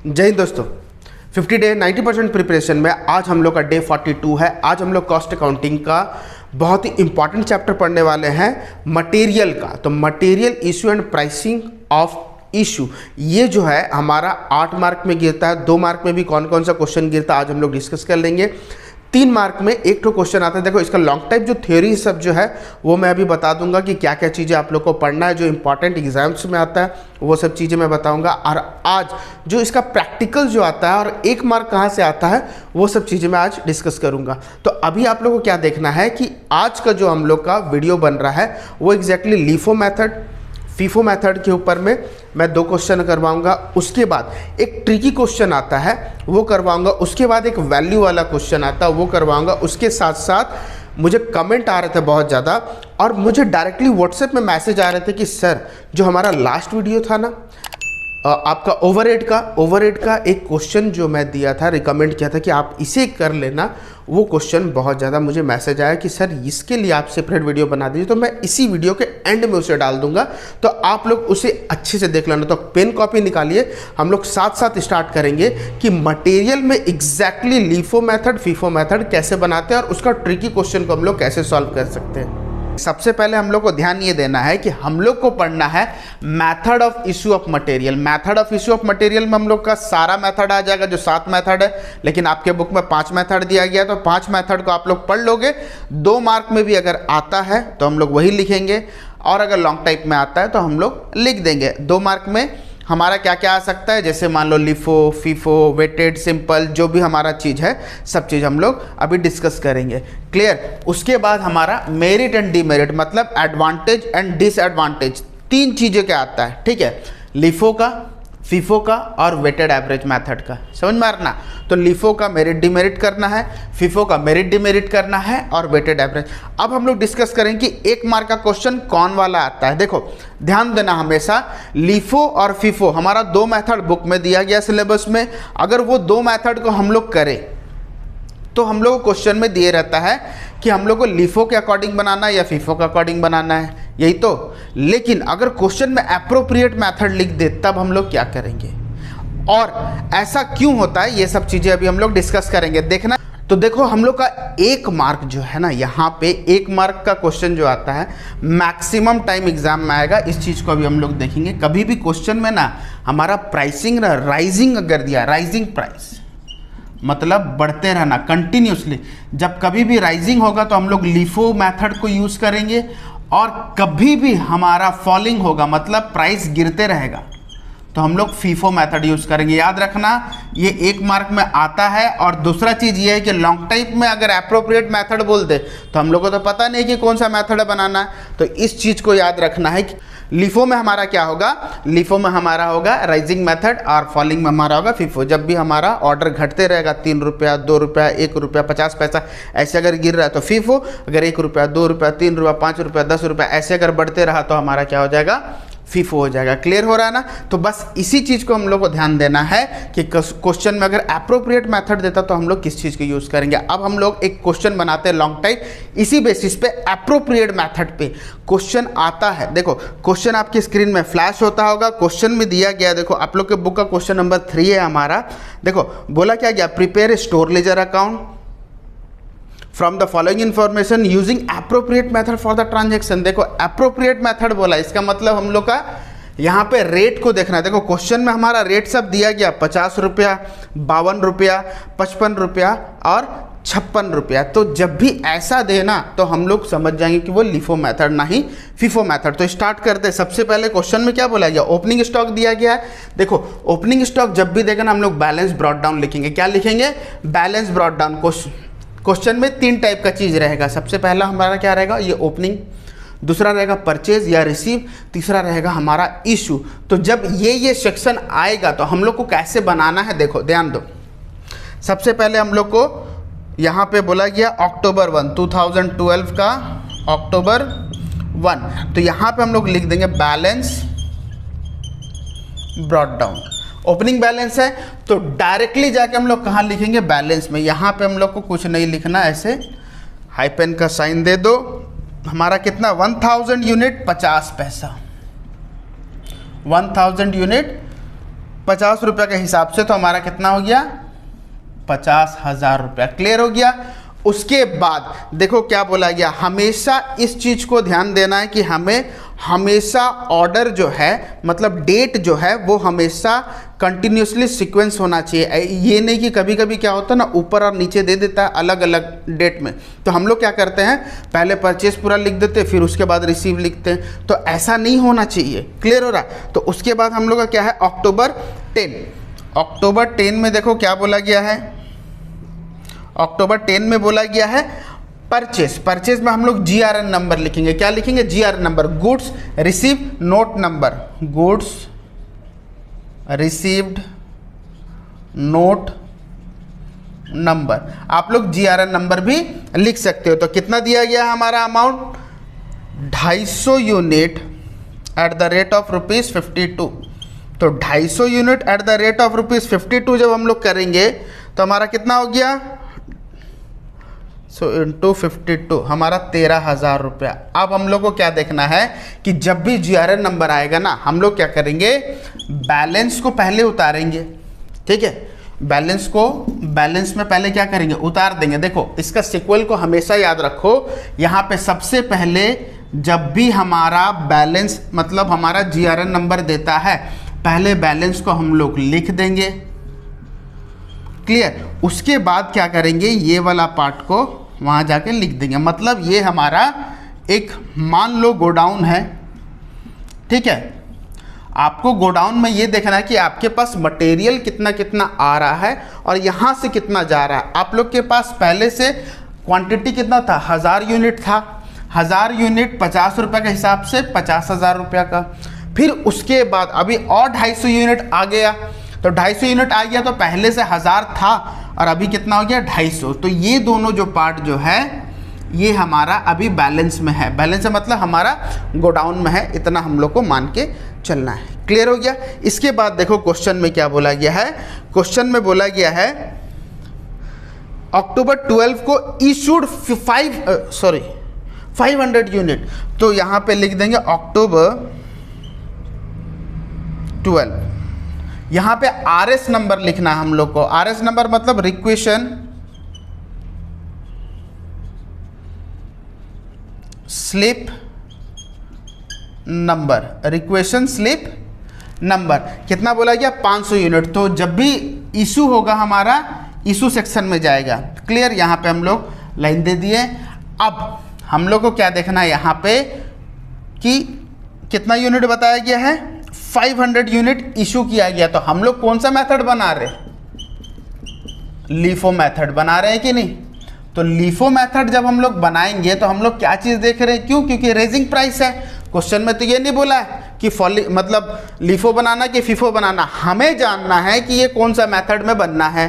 जय हिंद दोस्तों। 50 day 90% preparation में आज हम लोग का डे 42 है। आज हम लोग कॉस्ट अकाउंटिंग का बहुत ही इंपॉर्टेंट चैप्टर पढ़ने वाले हैं, मटेरियल का। तो material issue and pricing of issue, ये जो है हमारा 8 मार्क में गिरता है। 2 मार्क में भी कौन कौन सा क्वेश्चन गिरता है आज हम लोग डिस्कस कर लेंगे। 3 मार्क में एक तो क्वेश्चन आता है। देखो इसका लॉन्ग टाइप जो थ्योरी सब जो है वो मैं अभी बता दूंगा कि क्या क्या चीज़ें आप लोग को पढ़ना है, जो इंपॉर्टेंट एग्जाम्स में आता है वो सब चीज़ें मैं बताऊंगा। और आज जो इसका प्रैक्टिकल जो आता है और 1 मार्क कहाँ से आता है वो सब चीज़ें मैं आज डिस्कस करूंगा। तो अभी आप लोगों को क्या देखना है कि आज का जो हम लोग का वीडियो बन रहा है वो exactly LIFO method, FIFO method के ऊपर में मैं 2 क्वेश्चन करवाऊंगा। उसके बाद एक ट्रिकी क्वेश्चन आता है वो करवाऊंगा। उसके बाद एक वैल्यू वाला क्वेश्चन आता है वो करवाऊंगा। उसके साथ साथ मुझे कमेंट आ रहे थे बहुत ज़्यादा और मुझे डायरेक्टली व्हाट्सएप में मैसेज आ रहे थे कि सर जो हमारा लास्ट वीडियो था ना आपका ओवरहेड का एक क्वेश्चन जो मैं दिया था, रिकमेंड किया था कि आप इसे कर लेना, वो क्वेश्चन बहुत ज़्यादा मुझे मैसेज आया कि सर इसके लिए आप सेपरेट वीडियो बना दीजिए। तो मैं इसी वीडियो के एंड में उसे डाल दूंगा, तो आप लोग उसे अच्छे से देख लेना। तो पेन कॉपी निकालिए, हम लोग साथ साथ स्टार्ट करेंगे कि मटेरियल में exactly LIFO method, FIFO method कैसे बनाते हैं और उसका ट्रिकी क्वेश्चन को हम लोग कैसे सॉल्व कर सकते हैं। सबसे पहले हम लोग को ध्यान ये देना है कि हम लोग को पढ़ना है method of issue of material. Method of issue of material में हम लोग का सारा मेथड आ जाएगा, जो 7 मेथड है, लेकिन आपके बुक में 5 मेथड दिया गया, तो 5 मेथड को आप लोग पढ़ लोगे। 2 मार्क में भी अगर आता है तो हम लोग वही लिखेंगे, और अगर लॉन्ग टाइप में आता है तो हम लोग लिख देंगे। 2 मार्क में हमारा क्या क्या आ सकता है, जैसे मान लो लिफो, फीफो, वेटेड, सिंपल, जो भी हमारा चीज़ है सब चीज़ हम लोग अभी डिस्कस करेंगे। क्लियर। उसके बाद हमारा मेरिट एंड डीमेरिट, मतलब एडवांटेज एंड डिसएडवांटेज, 3 चीज़ें क्या आता है, ठीक है, लिफो का, फीफो का और वेटेड एवरेज मेथड का। समझ में आ रहा ना। तो लिफो का मेरिट डिमेरिट करना है, फीफो का मेरिट डिमेरिट करना है और वेटेड एवरेज। अब हम लोग डिस्कस करें कि 1 मार्क का क्वेश्चन कौन वाला आता है। देखो ध्यान देना, हमेशा लिफो और फीफो हमारा 2 मेथड बुक में दिया गया सिलेबस में। अगर वो 2 मेथड को हम लोग करें तो हम लोग को क्वेश्चन में दिए रहता है कि हम लोग को लिफो के अकॉर्डिंग बनाना है या फीफो के अकॉर्डिंग बनाना है, यही तो। लेकिन अगर क्वेश्चन में एप्रोप्रिएट मेथड लिख दे तब हम लोग क्या करेंगे और ऐसा क्यों होता है, ये सब चीज़ें अभी हम लोग डिस्कस करेंगे। देखना, तो देखो हम लोग का 1 मार्क जो है ना, यहाँ पे 1 मार्क का क्वेश्चन जो आता है मैक्सिमम टाइम एग्जाम में आएगा। इस चीज़ को अभी हम लोग देखेंगे। कभी भी क्वेश्चन में ना हमारा प्राइसिंग ना राइजिंग अगर दिया, राइजिंग प्राइस मतलब बढ़ते रहना कंटिन्यूसली, जब कभी भी राइजिंग होगा तो हम लोग लिफो मेथड को यूज़ करेंगे, और कभी भी हमारा फॉलिंग होगा मतलब प्राइस गिरते रहेगा तो हम लोग फीफो मेथड यूज़ करेंगे। याद रखना ये 1 मार्क में आता है। और दूसरा चीज़ ये है कि लॉन्ग टाइप में अगर एप्रोप्रिएट मेथड बोल दे तो हम लोग को तो पता नहीं कि कौन सा मेथड बनाना है, तो इस चीज़ को याद रखना है कि लिफो में हमारा क्या होगा, लिफो में हमारा होगा राइजिंग मेथड और फॉलिंग में हमारा होगा फीफो। जब भी हमारा ऑर्डर घटते रहेगा 3 रुपया, 2 रुपया, 1 रुपया, 50 पैसा ऐसे अगर गिर रहा है तो फीफो, अगर 1 रुपया, 2 रुपया, 3 रुपया, 5 रुपया, 10 रुपया ऐसे अगर बढ़ते रहा तो हमारा क्या हो जाएगा, फीफो हो जाएगा। क्लियर हो रहा है ना। तो बस इसी चीज़ को हम लोग को ध्यान देना है कि क्वेश्चन में अगर एप्रोप्रिएट मेथड देता तो हम लोग किस चीज़ को यूज़ करेंगे। अब हम लोग एक क्वेश्चन बनाते हैं लॉन्ग टाइप, इसी बेसिस पे एप्रोप्रिएट मेथड पे क्वेश्चन आता है। देखो क्वेश्चन आपकी स्क्रीन में फ्लैश होता होगा, क्वेश्चन में दिया गया, देखो आप लोग के बुक का क्वेश्चन नंबर 3 है हमारा। देखो बोला क्या गया, prepare store ledger account from the following information using appropriate method for the transaction. देखो एप्रोप्रिएट मेथड बोला, इसका मतलब हम लोग का यहाँ पे रेट को देखना है। देखो क्वेश्चन में हमारा रेट सब दिया गया, 50 रुपया, 52 रुपया, 55 रुपया और 56 रुपया। तो जब भी ऐसा देना तो हम लोग समझ जाएंगे कि वो लिफो मेथड ना ही फीफो मेथड। तो स्टार्ट करते हैं। सबसे पहले क्वेश्चन में क्या बोला गया, ओपनिंग स्टॉक दिया गया है। देखो ओपनिंग स्टॉक जब भी देगा ना हम लोग बैलेंस ब्रॉट डाउन लिखेंगे। क्या लिखेंगे, बैलेंस ब्रॉट डाउन। क्वेश्चन में 3 टाइप का चीज़ रहेगा। सबसे पहला हमारा क्या रहेगा, ये ओपनिंग, दूसरा रहेगा परचेज या रिसीव, तीसरा रहेगा हमारा इशू। तो जब ये सेक्शन आएगा तो हम लोग को कैसे बनाना है, देखो ध्यान दो। सबसे पहले हम लोग को यहाँ पे बोला गया अक्टूबर 1 2012 का अक्टूबर 1, तो यहाँ पे हम लोग लिख देंगे balance brought down. Opening balance है तो डायरेक्टली जाके हम लोग कहाँ लिखेंगे, बैलेंस में। यहाँ पे हम लोग को कुछ नहीं लिखना, ऐसे हाइपेन का साइन दे दो। हमारा कितना, 1000 यूनिट 50 पैसा, 1000 यूनिट 50 रुपये के हिसाब से, तो हमारा कितना हो गया 50,000 रुपया। क्लियर हो गया। उसके बाद देखो क्या बोला गया, हमेशा इस चीज़ को ध्यान देना है कि हमें हमेशा ऑर्डर जो है मतलब डेट जो है वो हमेशा कंटिन्यूसली सीक्वेंस होना चाहिए। ये नहीं कि कभी कभी क्या होता है ना, ऊपर और नीचे दे देता है अलग अलग डेट में। तो हम लोग क्या करते हैं, पहले परचेस पूरा लिख देते हैं, फिर उसके बाद रिसीव लिखते हैं। तो ऐसा नहीं होना चाहिए। क्लियर हो रहा है। तो उसके बाद हम लोग का क्या है, अक्टूबर 10। अक्टूबर 10 में देखो क्या बोला गया है, अक्टूबर 10 में बोला गया है परचेस। परचेस में हम लोग GRN नंबर लिखेंगे। क्या लिखेंगे, GRN number, goods receive note number, goods received note number. आप लोग GRN नंबर भी लिख सकते हो। तो कितना दिया गया हमारा amount, 250 unit at the rate of ₹52। तो 250 unit at the rate of ₹52 जब हम लोग करेंगे तो हमारा कितना हो गया, सो इंटू 52 हमारा 13,000 रुपया। अब हम लोग को क्या देखना है कि जब भी GRN नंबर आएगा ना, हम लोग क्या करेंगे, बैलेंस को पहले उतारेंगे। ठीक है, बैलेंस को बैलेंस में पहले क्या करेंगे, उतार देंगे। देखो इसका सीक्वल को हमेशा याद रखो। यहाँ पे सबसे पहले जब भी हमारा बैलेंस मतलब हमारा GRN नंबर देता है, पहले बैलेंस को हम लोग लिख देंगे। क्लियर। उसके बाद क्या करेंगे, ये वाला पार्ट को वहाँ जाके लिख देंगे। मतलब ये हमारा एक मान लो गोडाउन है। ठीक है, आपको गोडाउन में ये देखना है कि आपके पास मटेरियल कितना कितना आ रहा है और यहाँ से कितना जा रहा है। आप लोग के पास पहले से क्वांटिटी कितना था, 1000 यूनिट था। 1000 यूनिट 50 रुपये के हिसाब से 50,000 रुपया का। फिर उसके बाद अभी और 250 यूनिट आ गया। तो 250 यूनिट आ गया तो पहले से 1000 था और अभी कितना हो गया 250। तो ये दोनों जो पार्ट जो है ये हमारा अभी बैलेंस में है। बैलेंस मतलब हमारा गोडाउन में है, इतना हम लोग को मान के चलना है। क्लियर हो गया। इसके बाद देखो क्वेश्चन में क्या बोला गया है। क्वेश्चन में बोला गया है अक्टूबर 12 को इशूड 500 यूनिट। तो यहाँ पे लिख देंगे अक्टूबर 12। यहाँ पे RS नंबर लिखना है हम लोग को। RS नंबर मतलब requisition slip number, requisition slip number. कितना बोला गया 500 यूनिट। तो जब भी इशू होगा हमारा इशू सेक्शन में जाएगा। क्लियर। यहाँ पे हम लोग लाइन दे दिए। अब हम लोग को क्या देखना है यहाँ पे कि कितना यूनिट बताया गया है, 500 यूनिट इशू किया गया। तो हम लोग कौन सा मेथड बना रहे, लीफो मेथड बना रहे हैं कि नहीं। तो लीफो मेथड जब हम लोग बनाएंगे तो हम लोग क्या चीज़ देख रहे हैं, क्यों, क्योंकि रेजिंग प्राइस है। क्वेश्चन में तो ये नहीं बोला है कि मतलब लीफो बनाना कि फीफो बनाना। हमें जानना है कि ये कौन सा मेथड में बनना है।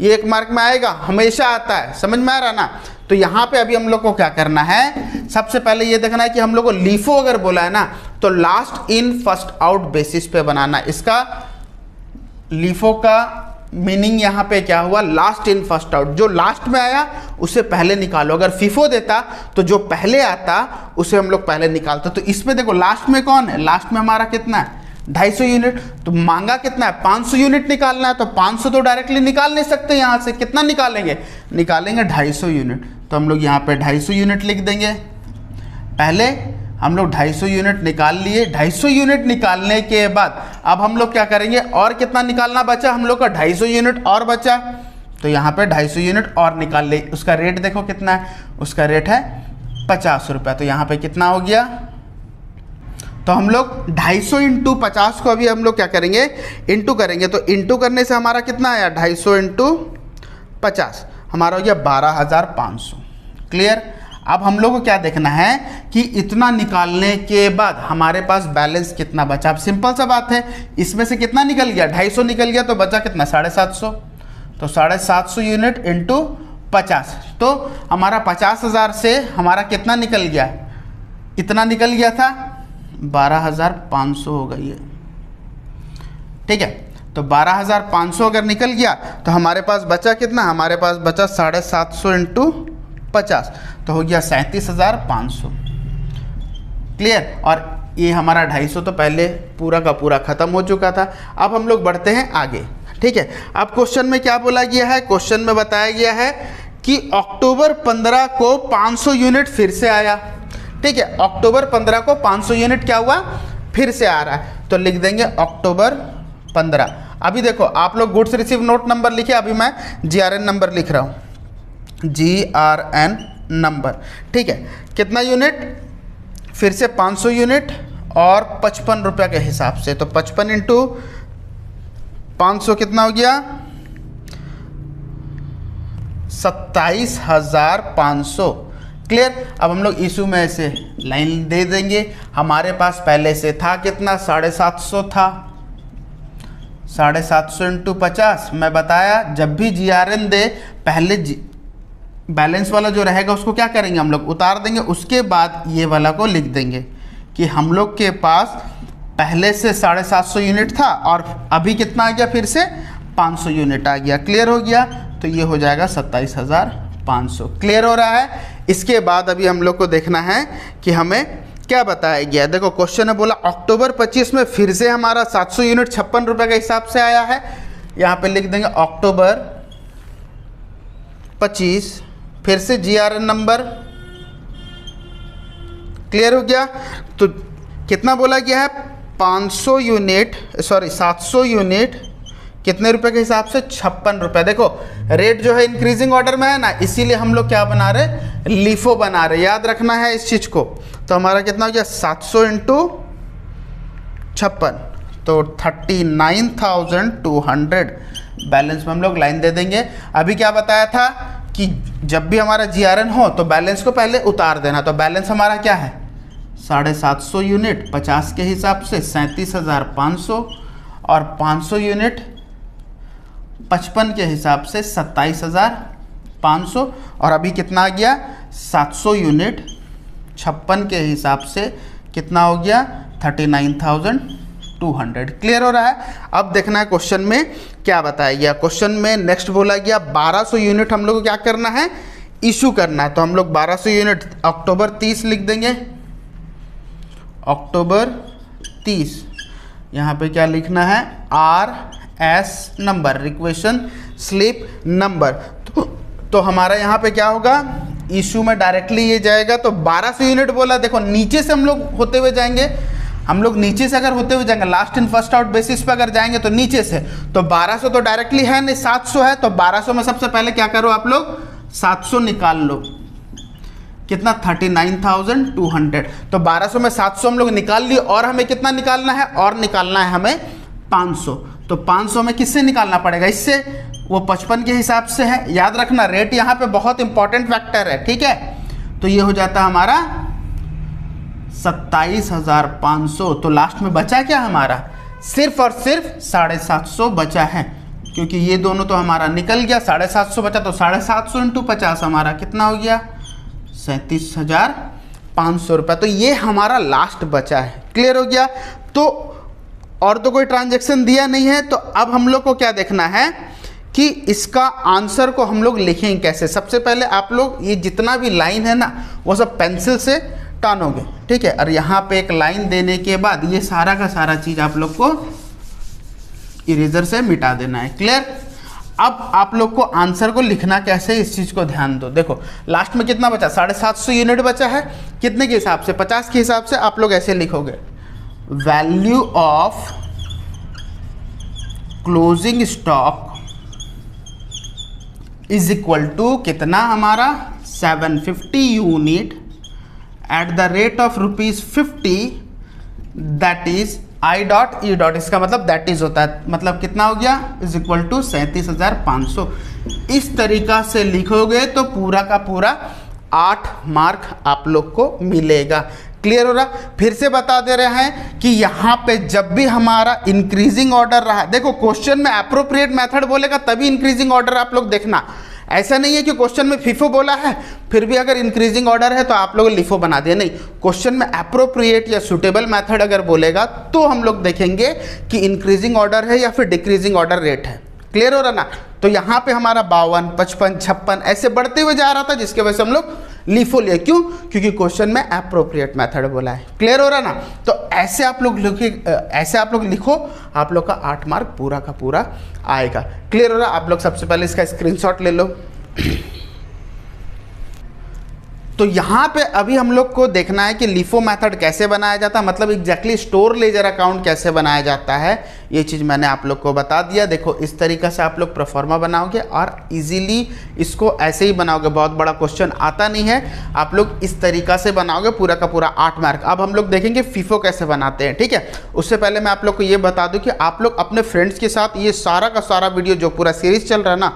ये 1 मार्क में आएगा, हमेशा आता है, समझ में आ रहा ना। तो यहाँ पे अभी हम लोग को क्या करना है, सबसे पहले ये देखना है कि हम लोग को लीफो अगर बोला है ना तो last in first out basis पे बनाना। इसका लीफो का मीनिंग यहाँ पे क्या हुआ, लास्ट इन फर्स्ट आउट। जो लास्ट में आया उसे पहले निकालो। अगर फीफो देता तो जो पहले आता उसे हम लोग पहले निकालते। तो इसमें देखो लास्ट में कौन है, लास्ट में हमारा कितना है 250 यूनिट। तो मांगा कितना है 500 यूनिट निकालना है। तो 500 तो डायरेक्टली निकाल नहीं सकते, यहाँ से कितना निकालेंगे, निकालेंगे 250 यूनिट। तो हम लोग यहाँ पे 250 यूनिट लिख देंगे। पहले हम लोग 250 यूनिट निकाल लिए। 250 यूनिट निकालने के बाद अब हम लोग क्या करेंगे, और कितना निकालना बचा हम लोग का, 250 यूनिट और बचा। तो यहाँ पे 250 यूनिट और निकाल ले। उसका रेट देखो कितना है, उसका रेट है 50 रुपये। तो यहाँ पे कितना हो गया, तो हम लोग 250 इंटू 50 को अभी हम लोग क्या करेंगे, इंटू करेंगे। तो इंटू करने से हमारा कितना आया, 250 इंटू 50 हमारा हो गया 12,500। क्लियर। अब हम लोग को क्या देखना है कि इतना निकालने के बाद हमारे पास बैलेंस कितना बचा। अब सिंपल सा बात है, इसमें से कितना निकल गया, 250 निकल गया, तो बचा कितना 750। तो 750 यूनिट इंटू 50, तो हमारा 50,000 से हमारा कितना निकल गया, इतना निकल गया था 12,500 हो गई है। ठीक है, तो 12,500 अगर निकल गया तो हमारे पास बचा कितना, हमारे पास बचा 750 इंटू 50, तो हो गया 37,500। क्लियर। और ये हमारा 250 तो पहले पूरा का पूरा ख़त्म हो चुका था। अब हम लोग बढ़ते हैं आगे, ठीक है। अब क्वेश्चन में क्या बोला गया है, क्वेश्चन में बताया गया है कि अक्टूबर 15 को 500 यूनिट फिर से आया, ठीक है। अक्टूबर 15 को 500 यूनिट क्या हुआ, फिर से आ रहा है, तो लिख देंगे अक्टूबर 15। अभी देखो आप लोग गुड्स रिसीव नोट नंबर लिखे, अभी मैं GRN नंबर लिख रहा हूँ, GRN नंबर, ठीक है। कितना यूनिट, फिर से 500 यूनिट और 55 रुपये के हिसाब से, तो 55 इंटू 500 कितना हो गया, 27,500। क्लियर। अब हम लोग इशू में ऐसे लाइन दे देंगे। हमारे पास पहले से था कितना, 750 था, 750 इंटू 50। मैं बताया जब भी GRN दे पहले बैलेंस वाला जो रहेगा उसको क्या करेंगे, हम लोग उतार देंगे, उसके बाद ये वाला को लिख देंगे कि हम लोग के पास पहले से 750 यूनिट था और अभी कितना आ गया, फिर से 500 यूनिट आ गया। क्लियर हो गया, तो ये हो जाएगा 27,500। क्लियर हो रहा है। इसके बाद अभी हम लोग को देखना है कि हमें क्या बताया गया। देखो क्वेश्चन है बोला अक्टूबर 25 में फिर से हमारा 700 यूनिट 56 रुपये के हिसाब से आया है। यहाँ पे लिख देंगे अक्टूबर 25, फिर से GRN नंबर। क्लियर हो गया। तो कितना बोला गया है, 500 यूनिट, सॉरी 700 यूनिट कितने रुपए के हिसाब से, 56 रुपये। देखो रेट जो है इंक्रीजिंग ऑर्डर में है ना, इसीलिए हम लोग क्या बना रहे, लीफो बना रहे, याद रखना है इस चीज़ को। तो हमारा कितना हो गया, 700 इंटू 56, तो 39,200। बैलेंस में हम लोग लाइन दे देंगे। अभी क्या बताया था कि जब भी हमारा GRN हो तो बैलेंस को पहले उतार देना, तो बैलेंस हमारा क्या है, 750 यूनिट 50 के हिसाब से 37,500 और 500 यूनिट 55 के हिसाब से 27,500 और अभी कितना आ गया, 700 यूनिट 56 के हिसाब से कितना हो गया, 39,200। क्लियर हो रहा है। अब देखना है क्वेश्चन में क्या बताया गया। क्वेश्चन में नेक्स्ट बोला गया 1200 यूनिट हम लोग को क्या करना है, इशू करना है। तो हम लोग 1200 यूनिट अक्टूबर 30 लिख देंगे, अक्टूबर 30। यहाँ पे क्या लिखना है, RS number, requisition slip number. तो हमारा यहाँ पे क्या होगा, इशू में डायरेक्टली ये जाएगा। तो 1200 यूनिट बोला, देखो नीचे से हम लोग होते हुए जाएंगे, हम लोग नीचे से अगर होते हुए जाएंगे, last in first out basis पे अगर जाएंगे तो नीचे से, तो 1200 तो डायरेक्टली है नहीं, 700 है। तो 1200 में सबसे पहले क्या करो आप लोग, 700 निकाल लो, कितना, 39,200। तो 1200 में 700 हम लोग निकाल लिए, और हमें कितना निकालना है, और निकालना है हमें 500। तो 500 में किससे निकालना पड़ेगा, इससे, वो 55 के हिसाब से है। याद रखना रेट यहाँ पे बहुत इंपॉर्टेंट फैक्टर है, ठीक है। तो ये हो जाता है हमारा 27,500। तो लास्ट में बचा क्या हमारा, सिर्फ और सिर्फ 750 बचा है, क्योंकि ये दोनों तो हमारा निकल गया। 750 बचा, तो 750 इंटू 50 हमारा कितना हो गया, 37,500 रुपये। तो ये हमारा लास्ट बचा है। क्लियर हो गया। तो और तो कोई ट्रांजैक्शन दिया नहीं है। तो अब हम लोग को क्या देखना है कि इसका आंसर को हम लोग लिखेंगे कैसे। सबसे पहले आप लोग ये जितना भी लाइन है ना, वो सब पेंसिल से टानोगे, ठीक है। और यहाँ पे एक लाइन देने के बाद ये सारा का सारा चीज़ आप लोग को इरेजर से मिटा देना है। क्लियर। अब आप लोग को आंसर को लिखना कैसे, इस चीज़ को ध्यान दो। देखो लास्ट में कितना बचा, 750 यूनिट बचा है, कितने के हिसाब से, 50 के हिसाब से। आप लोग ऐसे लिखोगे, value of closing stock is equal to कितना हमारा, 750 unit at the rate of ₹50, that is I dot E dot, इसका मतलब दैट इज होता है, मतलब कितना हो गया, इज इक्वल टू 37,500। इस तरीका से लिखोगे तो पूरा का पूरा 8 मार्क आप लोग को मिलेगा। क्लियर हो रहा। फिर से बता दे रहे हैं कि यहाँ पे जब भी हमारा इंक्रीजिंग ऑर्डर रहा, देखो क्वेश्चन में एप्रोप्रिएट मेथड बोलेगा तभी इंक्रीजिंग ऑर्डर आप लोग देखना। ऐसा नहीं है कि क्वेश्चन में फीफो बोला है फिर भी अगर इंक्रीजिंग ऑर्डर है तो आप लोग लिफो बना दिए, नहीं। क्वेश्चन में एप्रोप्रिएट या सुटेबल मेथड अगर बोलेगा तो हम लोग देखेंगे कि इंक्रीजिंग ऑर्डर है या फिर डिक्रीजिंग ऑर्डर रेट है। क्लियर हो रहा ना। तो यहाँ पे हमारा 52, 55, 56 ऐसे बढ़ते हुए जा रहा था, जिसके वजह से हम लोग लिफो लिया, क्यों? क्योंकि क्वेश्चन में एप्रोप्रिएट मेथड बोला है। क्लियर हो रहा ना? तो ऐसे आप लोग लिखो, आप लोग का 8 मार्क पूरा का पूरा आएगा। क्लियर हो रहा? आप लोग सबसे पहले इसका स्क्रीनशॉट ले लो। तो यहाँ पे अभी हम लोग को देखना है कि लिफो मेथड कैसे बनाया जाता है, मतलब एग्जैक्टली स्टोर लेजर अकाउंट कैसे बनाया जाता है, ये चीज़ मैंने आप लोग को बता दिया। देखो इस तरीक़े से आप लोग प्रोफॉर्मा बनाओगे और इजीली इसको ऐसे ही बनाओगे, बहुत बड़ा क्वेश्चन आता नहीं है, आप लोग इस तरीक़ा से बनाओगे पूरा का पूरा 8 मार्क। अब हम लोग देखेंगे फीफो कैसे बनाते हैं, ठीक है? उससे पहले मैं आप लोग को ये बता दूँ कि आप लोग अपने फ्रेंड्स के साथ ये सारा का सारा वीडियो जो पूरा सीरीज़ चल रहा है ना,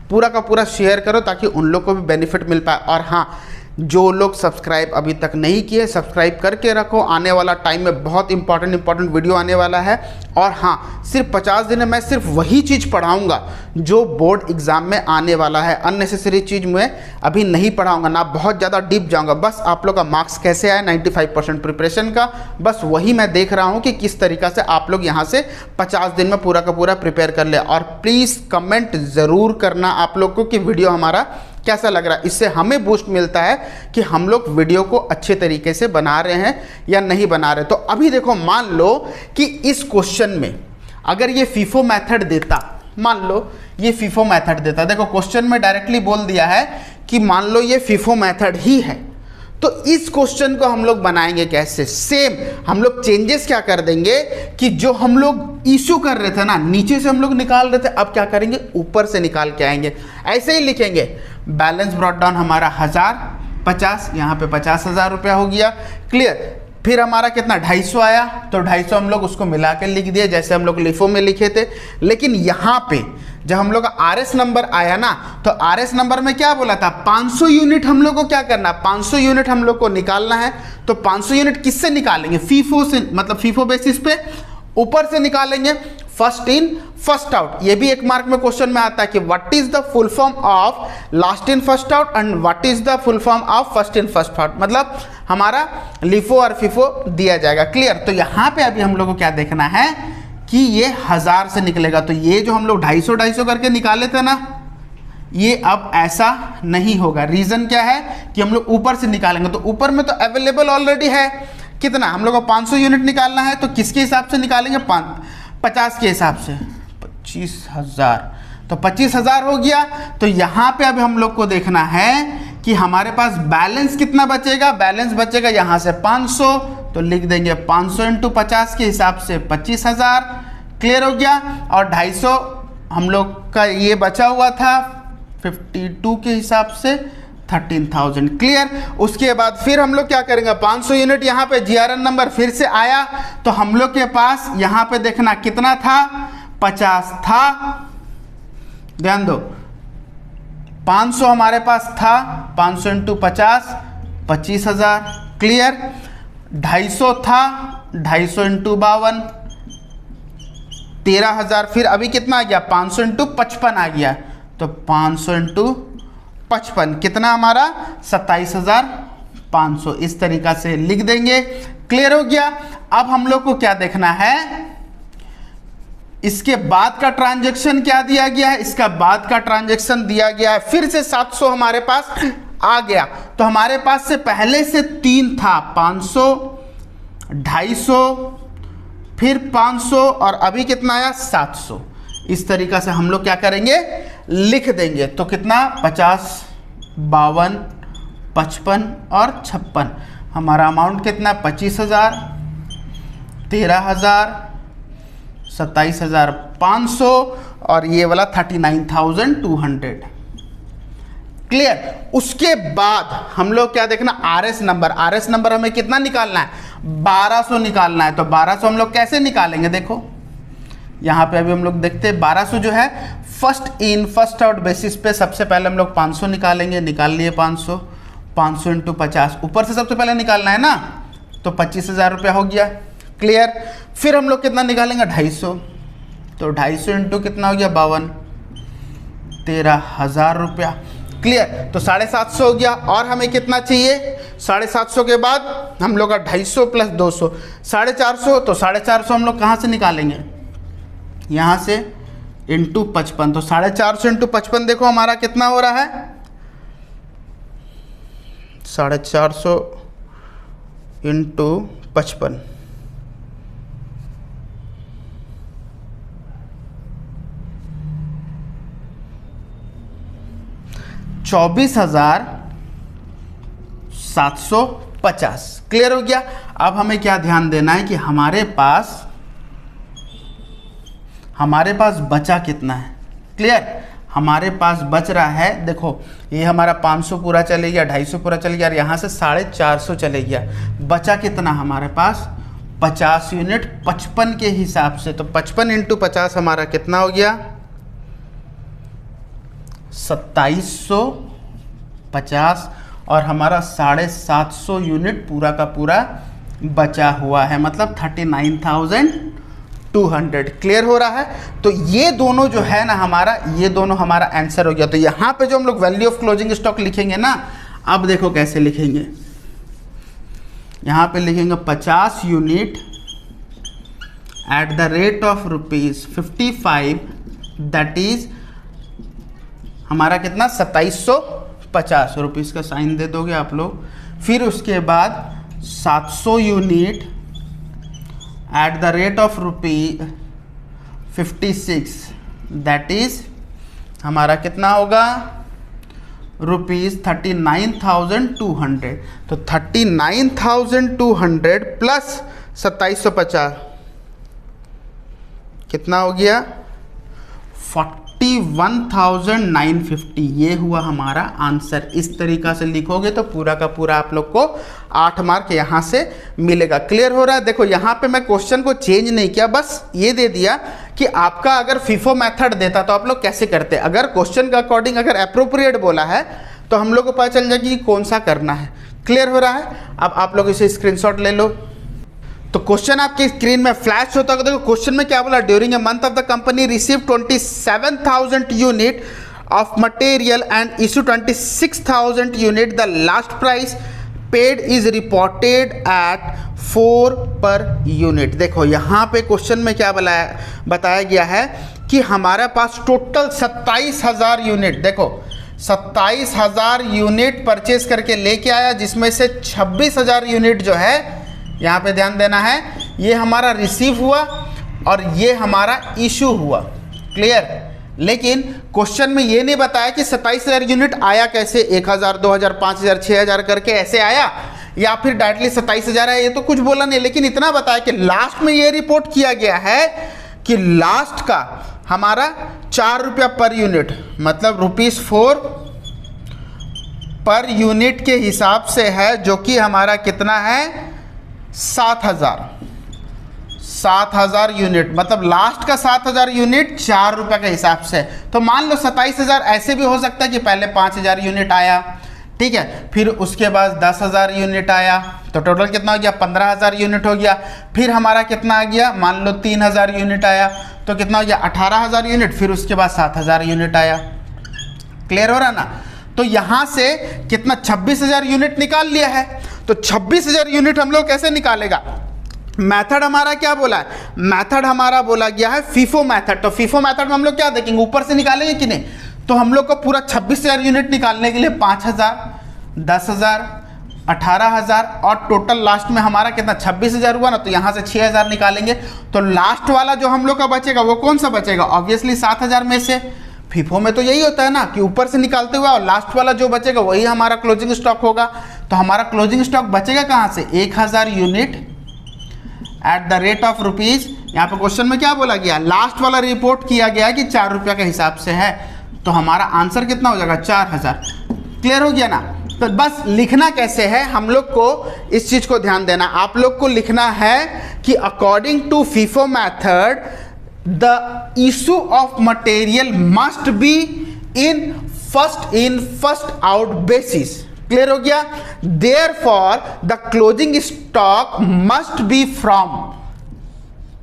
पूरा का पूरा शेयर करो ताकि उन लोग को भी बेनिफिट मिल पाए। और हाँ, जो लोग सब्सक्राइब अभी तक नहीं किए, सब्सक्राइब करके रखो, आने वाला टाइम में बहुत इंपॉर्टेंट वीडियो आने वाला है। और हाँ, सिर्फ 50 दिन में मैं सिर्फ वही चीज़ पढ़ाऊंगा जो बोर्ड एग्जाम में आने वाला है। अननेसेसरी चीज़ मैं अभी नहीं पढ़ाऊंगा, ना बहुत ज़्यादा डीप जाऊंगा। बस आप लोग का मार्क्स कैसे आए 95% प्रिपरेशन का, बस वही मैं देख रहा हूँ कि किस तरीक़ा से आप लोग यहाँ से 50 दिन में पूरा का पूरा प्रिपेयर कर ले। और प्लीज़ कमेंट ज़रूर करना आप लोग को कि वीडियो हमारा कैसा लग रहा है। इससे हमें बूस्ट मिलता है कि हम लोग वीडियो को अच्छे तरीके से बना रहे हैं या नहीं बना रहे। तो अभी देखो, मान लो कि इस क्वेश्चन में अगर ये फीफो मेथड देता, मान लो ये फीफो मेथड देता, देखो क्वेश्चन में डायरेक्टली बोल दिया है कि मान लो ये फीफो मेथड ही है, तो इस क्वेश्चन को हम लोग बनाएंगे कैसे? सेम हम लोग चेंजेस क्या कर देंगे कि जो हम लोग इशू कर रहे थे ना, नीचे से हम लोग निकाल रहे थे, अब क्या करेंगे? ऊपर से निकाल के आएंगे। ऐसे ही लिखेंगे, बैलेंस ब्रॉट डाउन हमारा 1050, यहाँ पे 50,000 रुपया हो गया। क्लियर? फिर हमारा कितना 250 आया, तो 250 हम लोग उसको मिला के लिख दिए जैसे हम लोग लिफो में लिखे थे। लेकिन यहाँ पे जब हम लोग का आरएस नंबर आया ना, तो आरएस नंबर में क्या बोला था? 500 यूनिट हम लोग को क्या करना? 500 यूनिट हम लोग को निकालना है। तो 500 यूनिट किससे निकालेंगे? फीफो से, मतलब फीफो बेसिस पे ऊपर से निकालेंगे, फर्स्ट इन फर्स्ट आउट। ये भी 1 मार्क में क्वेश्चन में आता है कि what is the full form of last in first out and what is the full form of first in first out, मतलब हमारा लिफो और फीफो दिया जाएगा। क्लियर? तो यहाँ पे अभी हम लोग को क्या देखना है कि ये 1000 से निकलेगा। तो ये जो हम लोग 250 करके निकाले थे ना, ये अब ऐसा नहीं होगा। रीजन क्या है कि हम लोग ऊपर से निकालेंगे, तो ऊपर में तो अवेलेबल ऑलरेडी है। कितना? हम लोग को 500 यूनिट निकालना है, तो किसके हिसाब से निकालेंगे? 50 के हिसाब से 25,000, तो 25,000 हो गया। तो यहाँ पे अब हम लोग को देखना है कि हमारे पास बैलेंस कितना बचेगा। बैलेंस बचेगा यहाँ से 500, तो लिख देंगे 500 इंटू 50 के हिसाब से 25,000। क्लियर हो गया? और 250 हम लोग का ये बचा हुआ था 52 के हिसाब से 13,000। क्लियर? उसके बाद फिर हम लोग क्या करेंगे? 500 यूनिट यहाँ पे जीआरएन नंबर फिर से आया, तो हम लोग के पास यहाँ पे देखना कितना था? 50 था। ध्यान दो, 500 हमारे पास था, 500 इंटू 50 25,000। क्लियर? 250 था, 250 इंटू 52 13,000। फिर अभी कितना आ गया? 500 इंटू 55 आ गया, तो 500 इंटू 55 कितना हमारा? 27,500। इस तरीका से लिख देंगे। क्लियर हो गया? अब हम लोग को क्या देखना है? इसके बाद का ट्रांजैक्शन क्या दिया गया है? इसका बाद का ट्रांजैक्शन दिया गया है, फिर से 700 हमारे पास आ गया। तो हमारे पास से पहले से 3 था, 500, 250, फिर 500 और अभी कितना आया? 700। इस तरीका से हम लोग क्या करेंगे? लिख देंगे। तो कितना? 50, 52, 55 और 56। हमारा अमाउंट कितना? 25,000, 13,000, 27,500 और ये वाला 39,200। क्लियर? उसके बाद हम लोग क्या देखना? RS number. आरएस नंबर हमें कितना निकालना है? 1200 निकालना है। तो 1200 हम लोग कैसे निकालेंगे? देखो यहाँ पे अभी हम लोग देखते हैं 1200 जो है first in first out basis पे सबसे पहले हम लोग 500 निकालेंगे। निकाल लिए 500, 500 इंटू 50 ऊपर से सबसे पहले निकालना है ना, तो 25,000 रुपया हो गया। क्लियर? फिर हम लोग कितना निकालेंगे? 250, तो 250 इंटू कितना हो गया? 52, 13,000 रुपया। क्लियर? तो 750 हो गया। और हमें कितना चाहिए? 750 के बाद हम लोग का 250 प्लस 200 450। तो 450 हम लोग कहाँ से निकालेंगे? यहाँ से इंटू 55। तो 450 इंटू 55 देखो हमारा कितना हो रहा है? 450 इंटू 55, 24,750। क्लियर हो गया। अब हमें क्या ध्यान देना है कि हमारे पास बचा कितना है। क्लियर, हमारे पास बच रहा है, देखो ये हमारा 500 पूरा चले गया, 250 पूरा चले गया और यहाँ से 450 चले गया। बचा कितना हमारे पास 50 यूनिट 55 के हिसाब से। तो 55 इंटू 50 हमारा कितना हो गया 2750 और हमारा 750 यूनिट पूरा का पूरा बचा हुआ है, मतलब 39,200। क्लियर हो रहा है। तो ये दोनों जो है ना हमारा, ये दोनों हमारा आंसर हो गया। तो यहाँ पे जो हम लोग वैल्यू ऑफ क्लोजिंग स्टॉक लिखेंगे ना, अब देखो कैसे लिखेंगे। यहाँ पे लिखेंगे 50 unit at the rate of ₹55, that is हमारा कितना 2750 रुपीज़ का साइन दे दोगे आप लोग। फिर उसके बाद 700 unit at the rate of ₹56, that is हमारा कितना होगा ₹39,200। तो 39,200 प्लस 2750 कितना हो गया 41,950। ये हुआ हमारा आंसर। इस तरीका से लिखोगे तो पूरा का पूरा आप लोग को 8 मार्क यहाँ से मिलेगा। क्लियर हो रहा है। देखो यहाँ पे मैं क्वेश्चन को चेंज नहीं किया, बस ये दे दिया कि आपका अगर फीफो मेथड देता तो आप लोग कैसे करते। अगर क्वेश्चन का अकॉर्डिंग अगर अप्रोप्रिएट बोला है तो हम लोग को पता चल जाएगी कि कौन सा करना है। क्लियर हो रहा है। अब आप लोग इसे स्क्रीनशॉट ले लो। तो क्वेश्चन आपके स्क्रीन में फ्लैश होता है। देखो क्वेश्चन में क्या बोला, during a month of the company receive 27,000 unit of material and issue 26,000 unit. The last price paid is reported at 4 per unit. देखो यहाँ पे क्वेश्चन में क्या बताया गया है कि हमारे पास टोटल 27,000 यूनिट, देखो 27,000 यूनिट परचेज करके लेके आया, जिसमें से 26,000 यूनिट जो है, यहाँ पे ध्यान देना है, ये हमारा रिसीव हुआ और ये हमारा इशू हुआ। क्लियर। लेकिन क्वेश्चन में ये नहीं बताया कि 27,000 यूनिट आया कैसे, 1,000, 2,000, 5,000, 6,000 करके ऐसे आया या फिर डायरेक्टली 27,000 है, ये तो कुछ बोला नहीं। लेकिन इतना बताया कि लास्ट में ये रिपोर्ट किया गया है कि लास्ट का हमारा 4 रुपया पर यूनिट, मतलब ₹4 पर यूनिट के हिसाब से है, जो कि हमारा कितना है 7,000 यूनिट, मतलब लास्ट का 7,000 यूनिट 4 रुपये के हिसाब से। तो मान लो 27,000 ऐसे भी हो सकता है कि पहले 5,000 यूनिट आया, ठीक है, फिर उसके बाद 10,000 यूनिट आया, तो टोटल कितना हो गया 15,000 यूनिट हो गया। फिर हमारा कितना आ गया, मान लो 3,000 यूनिट आया, तो कितना हो गया 18,000 यूनिट। फिर उसके बाद 7,000 यूनिट आया। क्लियर हो रहा ना। तो यहाँ से कितना 26,000 यूनिट निकाल लिया है। तो 26,000 यूनिट हम लोग कैसे निकालेगा, मेथड हमारा क्या बोला है, मेथड हमारा बोला गया है फीफो मेथड। तो फीफो मेथड में हम लोग क्या देखेंगे, ऊपर से निकालेंगे कि नहीं। तो हम लोग को पूरा 26,000 यूनिट निकालने के लिए 5,000, 10,000, 18,000 और टोटल लास्ट में हमारा कितना 26,000 हुआ ना, तो यहाँ से 6,000 निकालेंगे। तो लास्ट वाला जो हम लोग का बचेगा वो कौन सा बचेगा, ऑब्वियसली 7,000 में से। फीफो में तो यही होता है ना कि ऊपर से निकालते हुए और लास्ट वाला जो बचेगा वही हमारा क्लोजिंग स्टॉक होगा। तो हमारा क्लोजिंग स्टॉक बचेगा कहाँ से, 1,000 unit at the rate of rupees. यहाँ पे क्वेश्चन में क्या बोला गया, लास्ट वाला रिपोर्ट किया गया कि 4 रुपये के हिसाब से है, तो हमारा आंसर कितना हो जाएगा 4,000। क्लियर हो गया ना। तो बस लिखना कैसे है, हम लोग को इस चीज को ध्यान देना। आप लोग को लिखना है कि according to FIFO method the issue of material must be in first out basis. Clear हो गया। Therefore the closing stock must be from,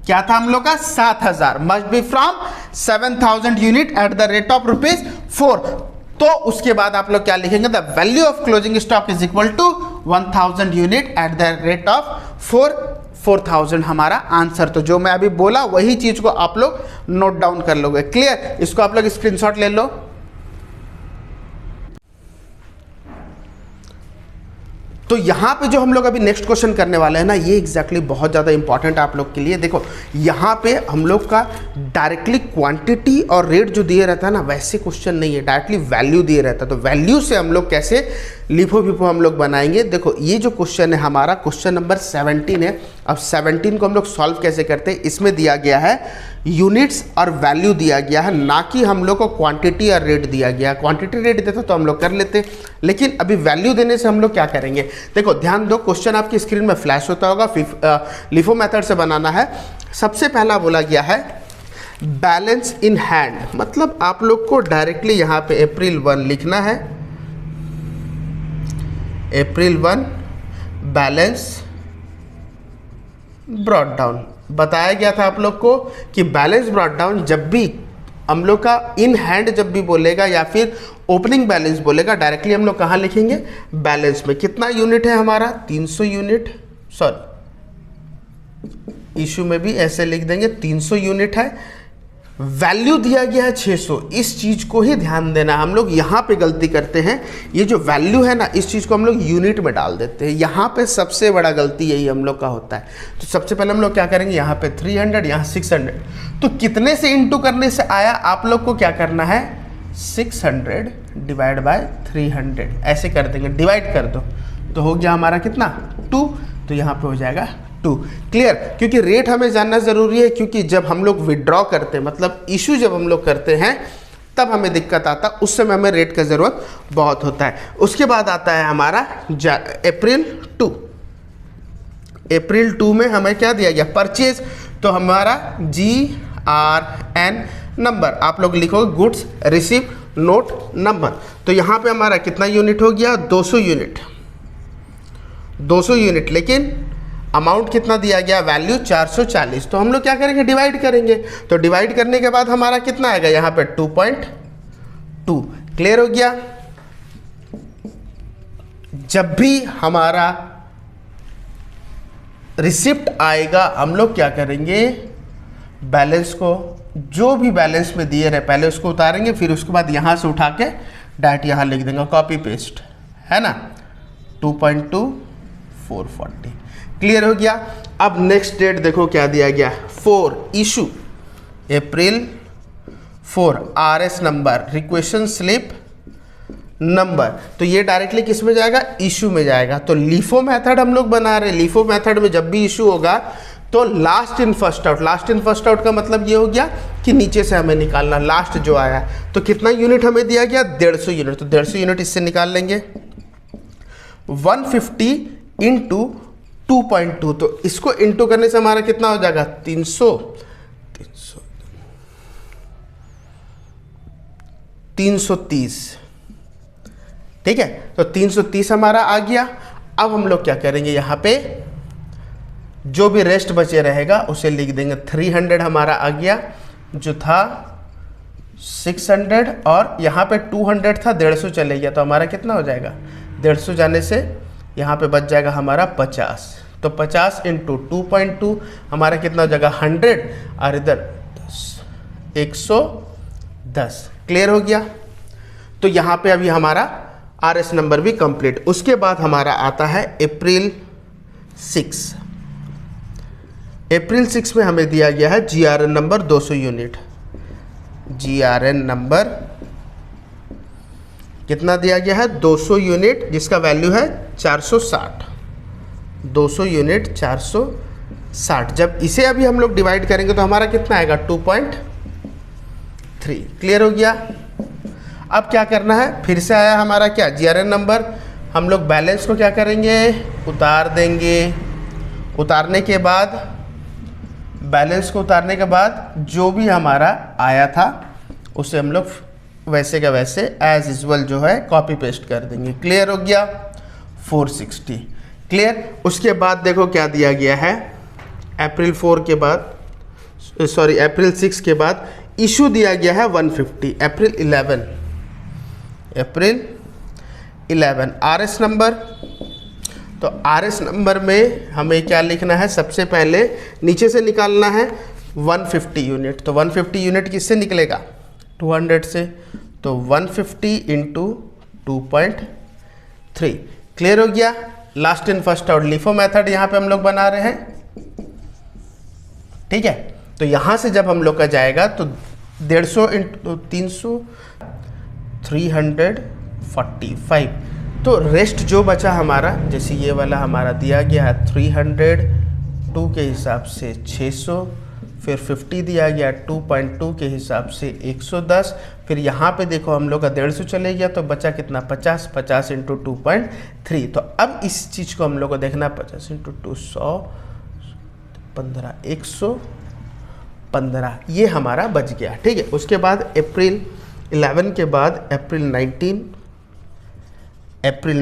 क्या था हम लोग का 7,000, must be from 7,000 unit at the rate of ₹4। तो उसके बाद आप लोग क्या लिखेंगे, the value of closing stock is equal to 1,000 unit at the rate of 4,000 हमारा आंसर। तो जो मैं अभी बोला वही चीज को आप लोग नोट डाउन कर लोगे। क्लियर। इसको आप लोग स्क्रीनशॉट ले लो। तो यहाँ पे जो हम लोग अभी नेक्स्ट क्वेश्चन करने वाले हैं ना, ये एग्जैक्टली बहुत ज़्यादा इंपॉर्टेंट है आप लोग के लिए। देखो यहाँ पे हम लोग का डायरेक्टली क्वांटिटी और रेट जो दिए रहता है ना, वैसे क्वेश्चन नहीं है, डायरेक्टली वैल्यू दिए रहता है। तो वैल्यू से हम लोग कैसे लिफो फिफो हम लोग बनाएंगे। देखो ये जो क्वेश्चन है हमारा क्वेश्चन नंबर 17 है। अब 17 को हम लोग सॉल्व कैसे करते हैं, इसमें दिया गया है यूनिट्स और वैल्यू दिया गया है, ना कि हम लोग को क्वांटिटी और रेट दिया गया है। क्वांटिटी रेट देता तो हम लोग कर लेते, लेकिन अभी वैल्यू देने से हम लोग क्या करेंगे। देखो ध्यान दो, क्वेश्चन आपकी स्क्रीन में फ्लैश होता होगा। लिफो मेथड से बनाना है। सबसे पहला बोला गया है बैलेंस इन हैंड, मतलब आप लोग को डायरेक्टली यहाँ पे अप्रैल 1 लिखना है। अप्रैल 1 बैलेंस ब्रॉट डाउन। बताया गया था आप लोग को कि बैलेंस ब्रॉट डाउन जब भी हम लोग का इन हैंड जब भी बोलेगा या फिर ओपनिंग बैलेंस बोलेगा, डायरेक्टली हम लोग कहाँ लिखेंगे, बैलेंस में। कितना यूनिट है हमारा, 300 यूनिट। सॉरी, इशू में भी ऐसे लिख देंगे 300 यूनिट है। वैल्यू दिया गया है 600। इस चीज़ को ही ध्यान देना, हम लोग यहाँ पे गलती करते हैं। ये जो वैल्यू है ना, इस चीज़ को हम लोग यूनिट में डाल देते हैं। यहाँ पे सबसे बड़ा गलती यही हम लोग का होता है। तो सबसे पहले हम लोग क्या करेंगे, यहाँ पे 300, यहाँ 600। तो कितने से इंटू करने से आया, आप लोग को क्या करना है, 600 डिवाइड बाय 300 ऐसे कर देंगे, डिवाइड कर दो तो हो गया हमारा कितना, 2। तो यहाँ पे हो जाएगा 2। क्लियर। क्योंकि रेट हमें जानना ज़रूरी है, क्योंकि जब हम लोग विड्रॉ करते हैं, मतलब इशू जब हम लोग करते हैं तब हमें दिक्कत आता, उस समय हमें रेट का ज़रूरत बहुत होता है। उसके बाद आता है हमारा अप्रैल 2। अप्रैल 2 में हमें क्या दिया गया, परचेज। तो हमारा GRN नंबर, आप लोग लिखोगे गुड्स रिसीव नोट नंबर। तो यहाँ पे हमारा कितना यूनिट हो गया, 200 यूनिट। 200 यूनिट, लेकिन अमाउंट कितना दिया गया, वैल्यू 440। तो हम लोग क्या करेंगे, डिवाइड करेंगे। तो डिवाइड करने के बाद हमारा कितना आएगा, यहाँ पे 2.2। क्लियर हो गया। जब भी हमारा रिसिप्ट आएगा हम लोग क्या करेंगे, बैलेंस को, जो भी बैलेंस में दिए रहे पहले उसको उतारेंगे, फिर उसके बाद यहाँ से उठा के डायरेक्ट यहाँ लिख देंगे, कॉपी पेस्ट, है ना। 2.2 440। क्लियर हो गया। अब नेक्स्ट डेट देखो क्या दिया गया, 4 इशू अप्रैल 4, RS number, requisition slip number. तो ये डायरेक्टली किस में जाएगा, इशू में जाएगा। तो लीफो मेथड हम लोग बना रहे हैं। लीफो मेथड में जब भी इशू होगा तो last in first out. Last in first out का मतलब ये हो गया कि नीचे से हमें निकालना लास्ट जो आया। तो कितना यूनिट हमें दिया गया, 150 यूनिट। तो 150 यूनिट इससे निकाल लेंगे। 150 इंटू 2.2, तो इसको इंटू करने से हमारा कितना हो जाएगा, 330। ठीक है, तो 330 हमारा आ गया। अब हम लोग क्या करेंगे, यहाँ पे जो भी रेस्ट बचे रहेगा उसे लिख देंगे। 300 हमारा आ गया, जो था 600, और यहाँ पे 200 था, 150 चले गया। तो हमारा कितना हो जाएगा, 150 जाने से यहाँ पे बच जाएगा हमारा 50। तो 50 इंटू 2.2 हमारा कितना हो जाएगा, 100, और इधर 110। क्लियर हो गया। तो यहाँ पे अभी हमारा RS नंबर भी कंप्लीट। उसके बाद हमारा आता है अप्रैल 6। अप्रैल 6 में हमें दिया गया है GRN number 200 unit. GRN number कितना दिया गया है, 200 यूनिट, जिसका वैल्यू है 460। 200 यूनिट 460। जब इसे अभी हम लोग डिवाइड करेंगे तो हमारा कितना आएगा, 2.3। क्लियर हो गया। अब क्या करना है, फिर से आया हमारा क्या, GRN नंबर। हम लोग बैलेंस को क्या करेंगे, उतार देंगे। उतारने के बाद, बैलेंस को उतारने के बाद जो भी हमारा आया था उसे हम लोग वैसे का वैसे एज यूजुअल जो है कॉपी पेस्ट कर देंगे। क्लियर हो गया, 460। क्लियर। उसके बाद देखो क्या दिया गया है, अप्रैल 4 के बाद, सॉरी अप्रैल 6 के बाद इशू दिया गया है 150। अप्रैल 11 RS नंबर। तो RS नंबर में हमें क्या लिखना है, सबसे पहले नीचे से निकालना है 150 यूनिट। तो 150 यूनिट किससे निकलेगा, 200 से। तो 150 इंटू 2.3। क्लियर हो गया। Last in first out LIFO method यहाँ पे हम लोग बना रहे हैं, ठीक है। तो यहाँ से जब हम लोग का जाएगा तो 150 इंटू 300 345, तो रेस्ट जो बचा हमारा, जैसे ये वाला हमारा दिया गया है 302 के हिसाब से 600, फिर 50 दिया गया 2.2 के हिसाब से 110, फिर यहाँ पे देखो हम लोग का 150 चले गया तो बचा कितना 50, 50 इंटू 2.3। तो अब इस चीज़ को हम लोग को देखना 50 इंटू 200 15 115, ये हमारा बच गया, ठीक है। उसके बाद अप्रैल 11 के बाद अप्रैल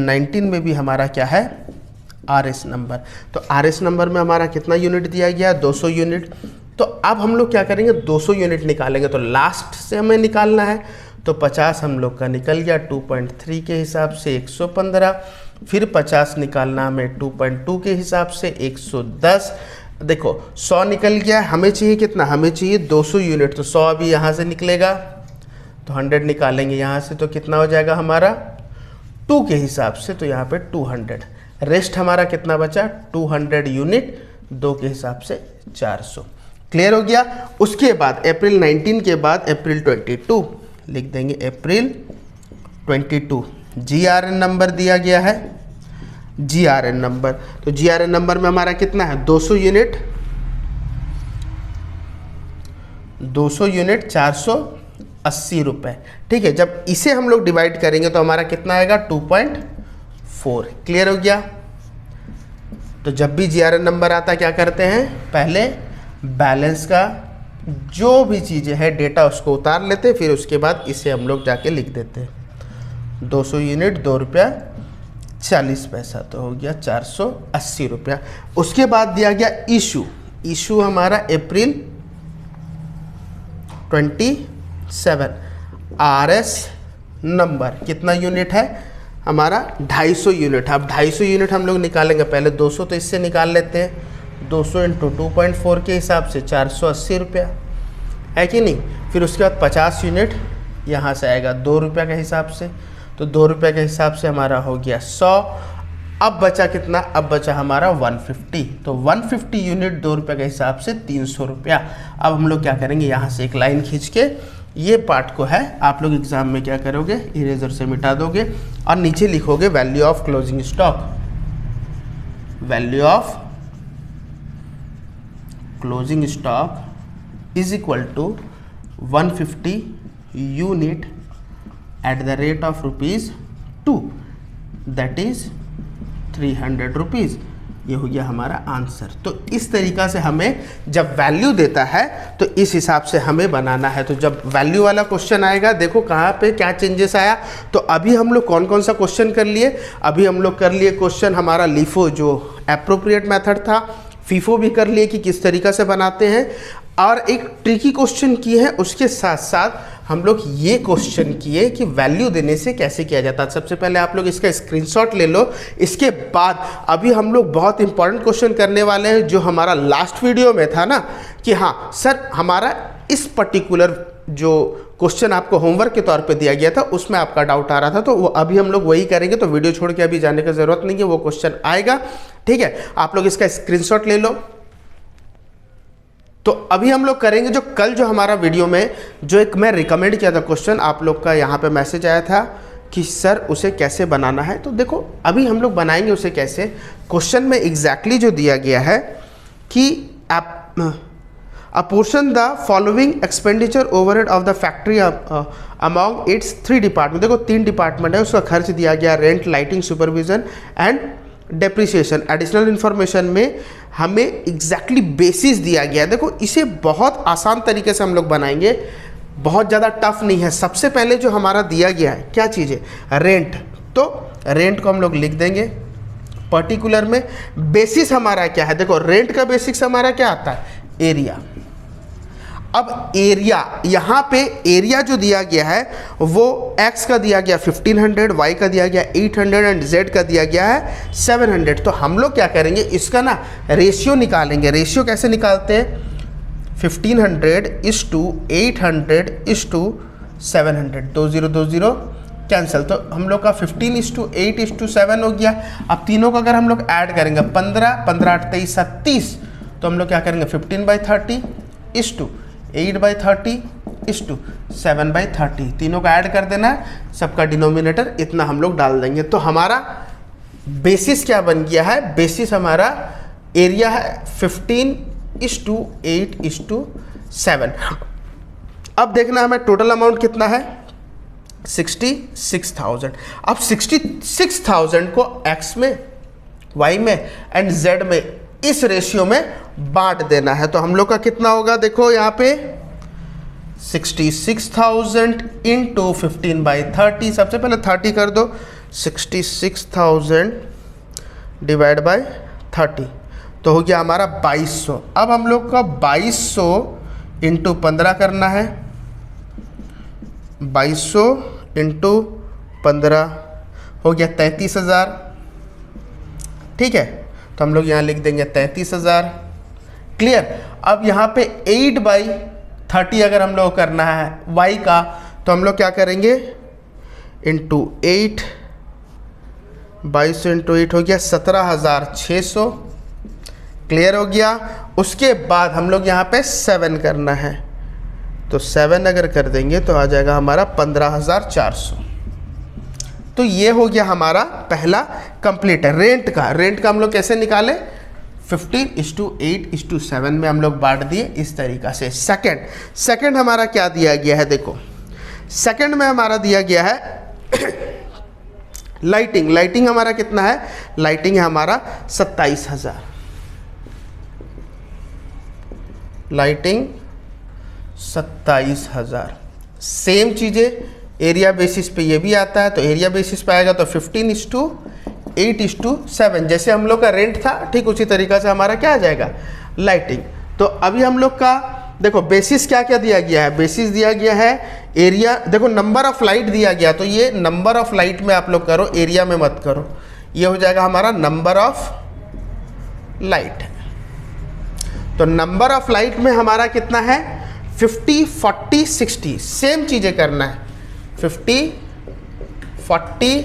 19 में भी हमारा क्या है RS नंबर। तो RS नंबर में हमारा कितना यूनिट दिया गया 200 यूनिट। तो अब हम लोग क्या करेंगे 200 यूनिट निकालेंगे, तो लास्ट से हमें निकालना है। तो 50 हम लोग का निकल गया 2.3 के हिसाब से 115, फिर 50 निकालना हमें 2.2 के हिसाब से 110। देखो 100 निकल गया, हमें चाहिए कितना, हमें चाहिए 200 यूनिट। तो 100 अभी यहाँ से निकलेगा तो 100 निकालेंगे यहाँ से तो कितना हो जाएगा हमारा 2 के हिसाब से, तो यहाँ पे 200। रेस्ट हमारा कितना बचा 200 यूनिट, 2 के हिसाब से 400। क्लियर हो गया। उसके बाद अप्रैल 19 के बाद अप्रैल 22 लिख देंगे, अप्रैल 22 GRN नंबर दिया गया है, GRN नंबर। तो GRN नंबर में हमारा कितना है 200 यूनिट, 200 यूनिट 480 रुपये, ठीक है। जब इसे हम लोग डिवाइड करेंगे तो हमारा कितना आएगा 2.4। क्लियर हो गया। तो जब भी GRN नंबर आता क्या करते हैं, पहले बैलेंस का जो भी चीज़ें हैं डेटा उसको उतार लेते हैं, फिर उसके बाद इसे हम लोग जाके लिख देते हैं 200 यूनिट 2 रुपया 40 पैसा, तो हो गया 480 रुपया। उसके बाद दिया गया इशू हमारा अप्रैल 27 RS नंबर कितना यूनिट है हमारा 250 यूनिट। अब 250 यूनिट हम लोग निकालेंगे, पहले 200 तो इससे निकाल लेते हैं, 200 इंटू 2.4 के हिसाब से 480 रुपया है कि नहीं। फिर उसके बाद 50 यूनिट यहाँ से आएगा 2 रुपये के हिसाब से, तो 2 रुपये के हिसाब से हमारा हो गया 100। अब बचा कितना, अब बचा हमारा 150, तो 150 यूनिट 2 रुपये के हिसाब से 300 रुपया। अब हम लोग क्या करेंगे, यहाँ से एक लाइन खींच के ये पार्ट को है आप लोग एग्जाम में क्या करोगे इरेजर से मिटा दोगे और नीचे लिखोगे value of closing stock, value of closing stock is equal to 150 unit at the rate of ₹2, that is 300 rupees. ये हो गया हमारा आंसर। तो इस तरीक़ा से हमें जब वैल्यू देता है तो इस हिसाब से हमें बनाना है। तो जब वैल्यू वाला क्वेश्चन आएगा, देखो कहाँ पे क्या चेंजेस आया। तो अभी हम लोग कौन कौन सा क्वेश्चन कर लिए, अभी हम लोग कर लिए क्वेश्चन हमारा LIFO जो एप्रोप्रिएट मेथड था, FIFO भी कर लिए कि किस तरीक़ा से बनाते हैं, और एक ट्रिकी क्वेश्चन किए हैं। उसके साथ साथ हम लोग ये क्वेश्चन किए कि वैल्यू देने से कैसे किया जाता है। सबसे पहले आप लोग इसका स्क्रीनशॉट ले लो। इसके बाद अभी हम लोग बहुत इंपॉर्टेंट क्वेश्चन करने वाले हैं जो हमारा लास्ट वीडियो में था ना कि हाँ सर हमारा इस पर्टिकुलर जो क्वेश्चन आपको होमवर्क के तौर पे दिया गया था उसमें आपका डाउट आ रहा था, तो वो अभी हम लोग वही करेंगे। तो वीडियो छोड़ के अभी जाने की ज़रूरत नहीं है, वो क्वेश्चन आएगा, ठीक है। आप लोग इसका स्क्रीनशॉट ले लो। तो अभी हम लोग करेंगे जो कल जो हमारा वीडियो में जो एक मैं रिकमेंड किया था क्वेश्चन, आप लोग का यहाँ पे मैसेज आया था कि सर उसे कैसे बनाना है। तो देखो अभी हम लोग बनाएंगे उसे कैसे। क्वेश्चन में एग्जैक्टली जो दिया गया है कि apportion the following expenditure overhead of the factory among it's 3 department. देखो 3 डिपार्टमेंट है, उसका खर्च दिया गया rent, lighting, supervision and depreciation. Additional information में हमें एग्जैक्टली बेसिस दिया गया है। देखो इसे बहुत आसान तरीके से हम लोग बनाएंगे, बहुत ज़्यादा टफ नहीं है। सबसे पहले जो हमारा दिया गया है क्या चीज़ है, रेंट। तो रेंट को हम लोग लिख देंगे पर्टिकुलर में। बेसिस हमारा क्या है, देखो रेंट का बेसिस हमारा क्या आता है, एरिया। अब एरिया, यहाँ पे एरिया जो दिया गया है वो x का दिया गया 1500, y का दिया गया 800 एंड z का दिया गया है 700। तो हम लोग क्या करेंगे, इसका ना रेशियो निकालेंगे। रेशियो कैसे निकालते हैं, 1500 = 800 = 700, 2020 कैंसिल, तो हम लोग का 15:8:7 हो गया। अब तीनों का अगर हम लोग ऐड करेंगे 15, 15 8 23 37, तो हम लोग क्या करेंगे 15/30:8/30:7/30, तीनों का ऐड कर देना है, सबका डिनोमिनेटर इतना हम लोग डाल देंगे। तो हमारा बेसिस क्या बन गया है, बेसिस हमारा एरिया है 15:8:7। अब देखना हमें टोटल अमाउंट कितना है 66,000। अब 66,000 को x में, y में एंड z में इस रेशियो में बांट देना है। तो हम लोग का कितना होगा, देखो यहाँ पे 66,000 इंटू 15/30, सबसे पहले 30 कर दो, 66,000 डिवाइड बाय 30, तो हो गया हमारा 2200। अब हम लोग का 2200 इंटू 15 करना है, 2200 इंटू 15 हो गया 33,000, ठीक है। तो हम लोग यहाँ लिख देंगे 33,000, क्लियर। अब यहाँ पे 8/30 अगर हम लोग करना है y का, तो हम लोग क्या करेंगे इंटू 8, 2200 इंटू 8 हो गया 17,600, क्लियर हो गया। उसके बाद हम लोग यहाँ पे 7 करना है, तो 7 अगर कर देंगे तो आ जाएगा हमारा 15,400। तो ये हो गया हमारा पहला कंप्लीट है। रेंट का हम लोग कैसे निकाले, 15:8:7 में हम लोग बांट दिए इस तरीका से। सेकंड हमारा क्या दिया गया है, देखो सेकंड में हमारा दिया गया है लाइटिंग हमारा कितना है, लाइटिंग है हमारा 27,000, लाइटिंग 27,000। सेम चीज़ें एरिया बेसिस पे ये भी आता है, तो एरिया बेसिस पे आएगा तो 15:8:7, जैसे हम लोग का रेंट था ठीक उसी तरीका से हमारा क्या आ जाएगा लाइटिंग। तो अभी हम लोग का देखो बेसिस क्या क्या दिया गया है, बेसिस दिया गया है एरिया, देखो नंबर ऑफ लाइट दिया गया, तो ये नंबर ऑफ लाइट में आप लोग करो, एरिया में मत करो, ये हो जाएगा हमारा नंबर ऑफ लाइट। तो नंबर ऑफ लाइट में हमारा कितना है 50, 40, 60, सेम चीज़ें करना है, 50, 40,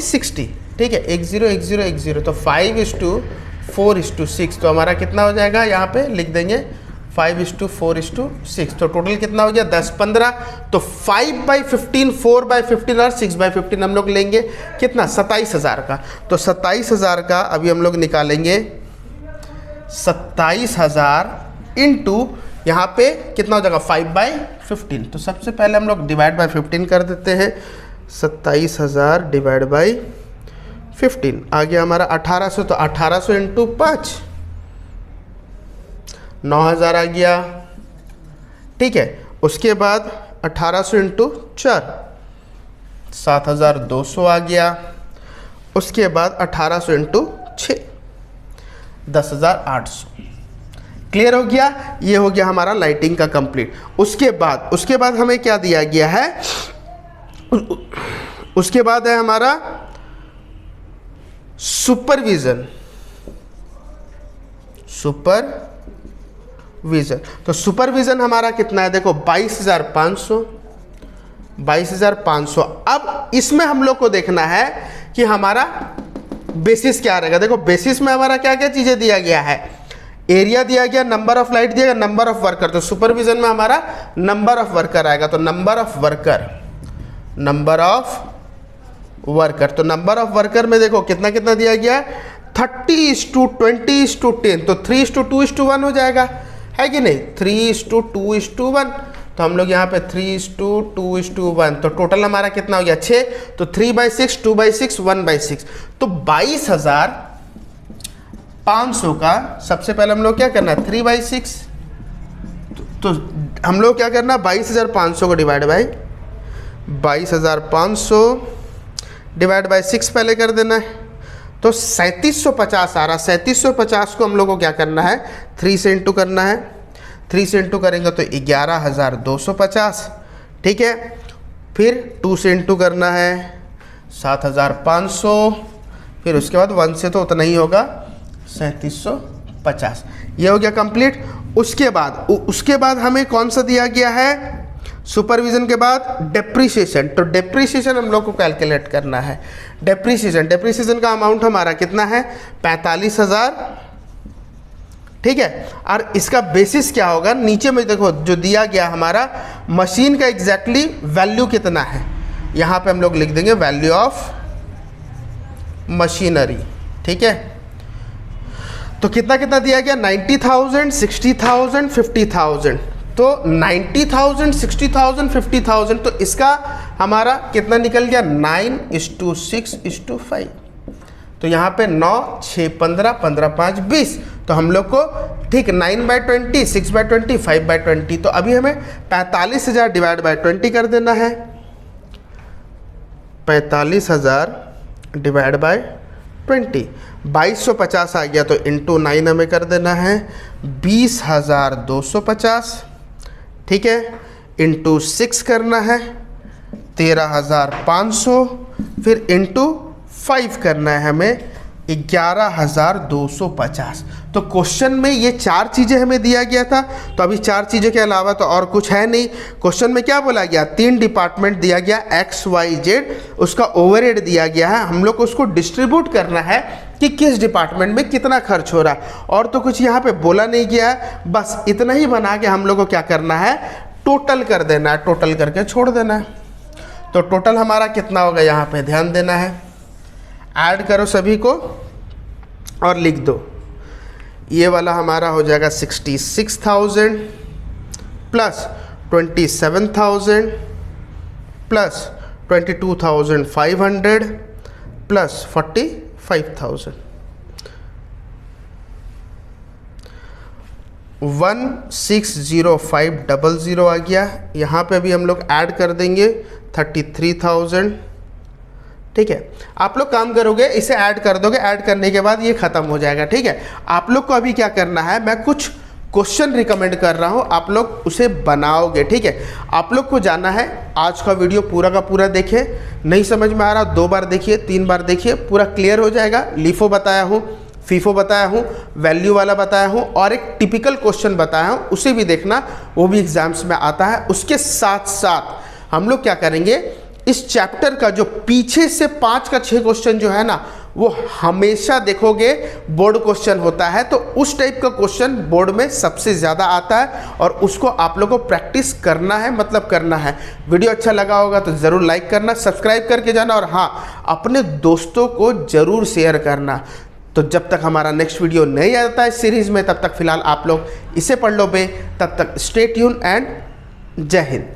60, ठीक है, 1 0 1 0 1 0, तो 5:4:6, तो हमारा कितना हो जाएगा, यहाँ पे लिख देंगे 5:4:6, तो टोटल कितना हो गया 10 15, तो 5/15, 4/15 और 6/15 हम लोग लेंगे कितना 27,000 का। तो 27,000 का अभी हम लोग निकालेंगे 27,000 इंटू यहाँ पे कितना हो जाएगा 5/15, तो सबसे पहले हम लोग डिवाइड बाय 15 कर देते हैं, 27,000 डिवाइड बाई 15 आ गया हमारा 1800, तो 1800 इंटू 5 9,000 आ गया, ठीक है। उसके बाद 1800 इंटू 4 7,200 आ गया। उसके बाद 1800 इंटू 6 10,800, क्लियर हो गया। ये हो गया हमारा लाइटिंग का कंप्लीट। उसके बाद हमें क्या दिया गया है, उसके बाद है हमारा सुपरविजन। तो सुपरविजन हमारा कितना है, देखो 22,500। अब इसमें हम लोग को देखना है कि हमारा बेसिस क्या रहेगा। देखो बेसिस में हमारा क्या क्या चीजें दिया गया है, एरिया दिया गया, नंबर ऑफ लाइट दिया गया, नंबर ऑफ वर्कर। तो सुपरविजन में हमारा नंबर ऑफ वर्कर आएगा, तो नंबर ऑफ वर्कर, तो नंबर ऑफ वर्कर में देखो कितना कितना दिया गया है 30:20:10, तो 3:2:1 हो जाएगा, है कि नहीं, 3:2:1। तो हम लोग यहाँ पे 3:2:1, तो टोटल हमारा कितना हो गया 6, तो 3/6 2/6 1/6, तो 22,500 का सबसे पहले हम लोग क्या करना है 3/6, तो हम लोग क्या करना 22,500 को डिवाइड बाई 22,500 डिवाइड बाई 6 पहले कर देना है, तो 3750 आ रहा। 3750 को हम लोग को क्या करना है 3 से इंटू करना है, 3 से इंटू करेंगे तो 11,250, ठीक है। फिर 2 से इंटू करना है 7,500, फिर उसके बाद 1 से तो उतना ही होगा 3750, ये हो गया कंप्लीट। उसके बाद हमें कौन सा दिया गया है सुपरविजन के बाद डेप्रीशिएशन, तो डेप्रीशिएशन हम लोग को कैलकुलेट करना है। डेप्रीशिएशन का अमाउंट हमारा कितना है 45,000, ठीक है। और इसका बेसिस क्या होगा, नीचे में देखो जो दिया गया हमारा मशीन का एग्जैक्टली वैल्यू कितना है, यहाँ पे हम लोग लिख देंगे वैल्यू ऑफ मशीनरी, ठीक है। तो कितना कितना दिया गया 90,000, 60,000, 50,000, तो 90,000, 60,000, 50,000, तो इसका हमारा कितना निकल गया 9:6:5, तो यहाँ पे 9, 6, 15, 15, 5, 20, तो हम लोग को ठीक 9/20, 6/20, 5/20, तो अभी हमें 45,000 डिवाइड बाय 20 कर देना है। 45,000 डिवाइड बाय 20, 2250 आ गया, तो इंटू 9 हमें कर देना है 20,250, ठीक है। इंटू 6 करना है 13,500, फिर इंटू 5 करना है हमें 11,250। तो क्वेश्चन में ये 4 चीज़ें हमें दिया गया था, तो अभी 4 चीज़ों के अलावा तो और कुछ है नहीं। क्वेश्चन में क्या बोला गया, 3 डिपार्टमेंट दिया गया XYZ, उसका ओवरहेड दिया गया है, हम लोग को उसको डिस्ट्रीब्यूट करना है कि किस डिपार्टमेंट में कितना खर्च हो रहा है, और तो कुछ यहाँ पे बोला नहीं गया है। बस इतना ही बना के हम लोग को क्या करना है, टोटल कर देना है, टोटल करके छोड़ देना है। तो टोटल हमारा कितना होगा, यहाँ पे ध्यान देना है, ऐड करो सभी को और लिख दो। ये वाला हमारा हो जाएगा 66,000 प्लस 27,000 प्लस 22,500 प्लस 45,000, 160500 आ गया। यहाँ पे अभी हम लोग ऐड कर देंगे 33,000, ठीक है। आप लोग काम करोगे, इसे ऐड कर दोगे, ऐड करने के बाद ये खत्म हो जाएगा, ठीक है। आप लोग को अभी क्या करना है, मैं कुछ क्वेश्चन रिकमेंड कर रहा हूँ, आप लोग उसे बनाओगे, ठीक है। आप लोग को जाना है, आज का वीडियो पूरा का पूरा देखें, नहीं समझ में आ रहा 2 बार देखिए, 3 बार देखिए, पूरा क्लियर हो जाएगा। लीफो बताया हूँ, फीफो बताया हूँ, वैल्यू वाला बताया हूँ, और एक टिपिकल क्वेश्चन बताया हूँ, उसे भी देखना, वो भी एग्जाम्स में आता है। उसके साथ साथ हम लोग क्या करेंगे, इस चैप्टर का जो पीछे से 5 का 6 क्वेश्चन जो है ना, वो हमेशा देखोगे बोर्ड क्वेश्चन होता है, तो उस टाइप का क्वेश्चन बोर्ड में सबसे ज़्यादा आता है, और उसको आप लोगों को प्रैक्टिस करना है, मतलब करना है। वीडियो अच्छा लगा होगा तो ज़रूर लाइक करना, सब्सक्राइब करके जाना, और हाँ, अपने दोस्तों को ज़रूर शेयर करना। तो जब तक हमारा नेक्स्ट वीडियो नहीं आता है सीरीज़ में, तब तक फिलहाल आप लोग इसे पढ़ लो बे। तब तक स्टे ट्यून एंड जय हिंद।